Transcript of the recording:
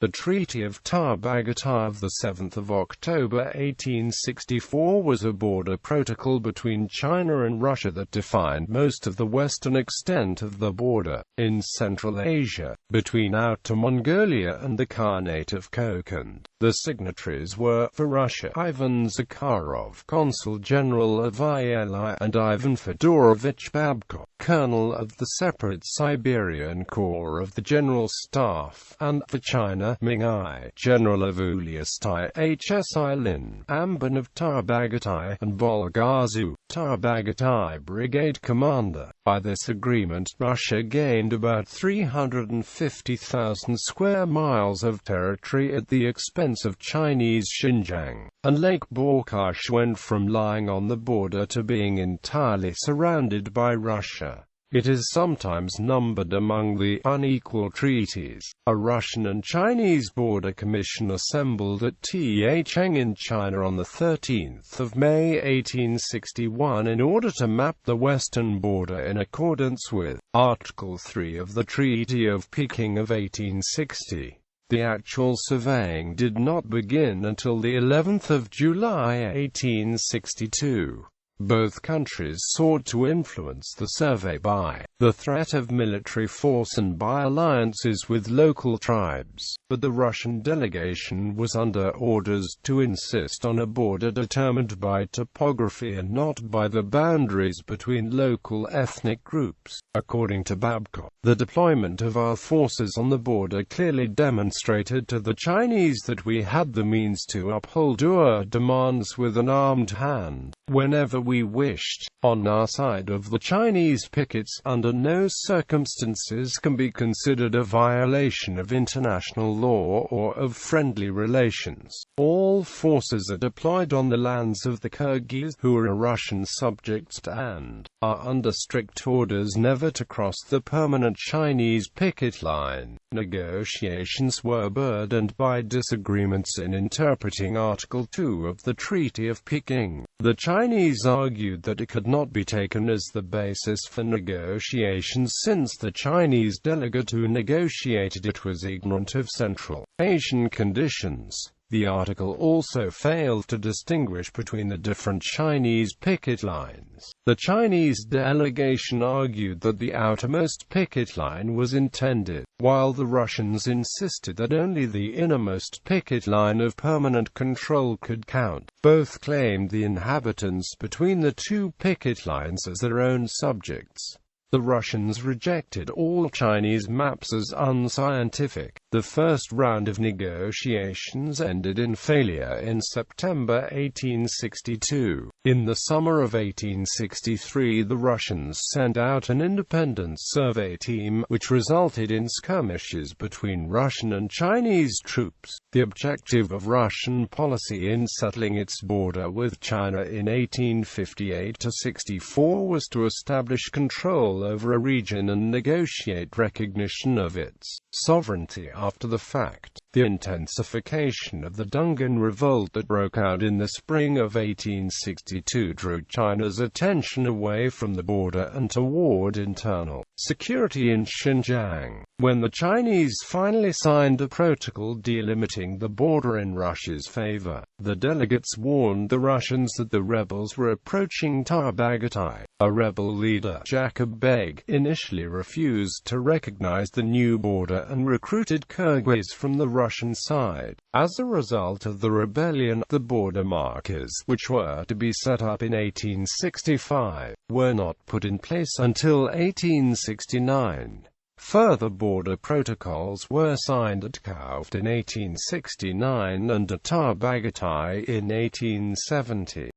The Treaty of Tarbagatai of 7 October 1864 was a border protocol between China and Russia that defined most of the western extent of the border, in Central Asia, between Outer Mongolia and the Khanate of Kokand. The signatories were, for Russia, Ivan Zakharov, consul-general of Uliastai, and Ivan Fedorovich Babkov, colonel of the Separate Siberian Corps of the General Staff, and, for China, Ming I, general of Uliastai, Hsi Lin, amban of Tarbagatai, and Bolgosu, Tarbagatai brigade commander. By this agreement, Russia gained about 350,000 square miles of territory at the expense of Chinese Xinjiang, and Lake Balkhash went from lying on the border to being entirely surrounded by Russia. It is sometimes numbered among the unequal treaties. A Russian and Chinese border commission assembled at Tianjin in China on 13 May 1861 in order to map the western border in accordance with Article 3 of the Treaty of Peking of 1860. The actual surveying did not begin until the 11th of July 1862. Both countries sought to influence the survey by the threat of military force and by alliances with local tribes, but the Russian delegation was under orders to insist on a border determined by topography and not by the boundaries between local ethnic groups. According to Babkov, the deployment of our forces on the border clearly demonstrated to the Chinese that we had the means to uphold our demands with an armed hand, whenever we wished. On our side of the Chinese pickets, under no circumstances can be considered a violation of international law or of friendly relations. All forces are deployed on the lands of the Kyrgyz, who are Russian subjects and are under strict orders never to cross the permanent Chinese picket line. Negotiations were burdened by disagreements in interpreting Article 2 of the Treaty of Peking. The Chinese argued that it could not be taken as the basis for negotiations since the Chinese delegate who negotiated it was ignorant of Central Asian conditions. The article also failed to distinguish between the different Chinese picket lines. The Chinese delegation argued that the outermost picket line was intended, while the Russians insisted that only the innermost picket line of permanent control could count. Both claimed the inhabitants between the two picket lines as their own subjects. The Russians rejected all Chinese maps as unscientific. The first round of negotiations ended in failure in September 1862. In the summer of 1863, the Russians sent out an independent survey team, which resulted in skirmishes between Russian and Chinese troops. The objective of Russian policy in settling its border with China in 1858–64 was to establish control over a region and negotiate recognition of its sovereignty after the fact. The intensification of the Dungan revolt that broke out in the spring of 1862 drew China's attention away from the border and toward internal security in Xinjiang. When the Chinese finally signed a protocol delimiting the border in Russia's favor, the delegates warned the Russians that the rebels were approaching Tarbagatai. A rebel leader, Jacob Beg, initially refused to recognize the new border and recruited Kyrgyz from the Russian side. As a result of the rebellion, the border markers, which were to be set up in 1865, were not put in place until 1869. Further border protocols were signed at Kauft in 1869 and at Tarbagatai in 1870.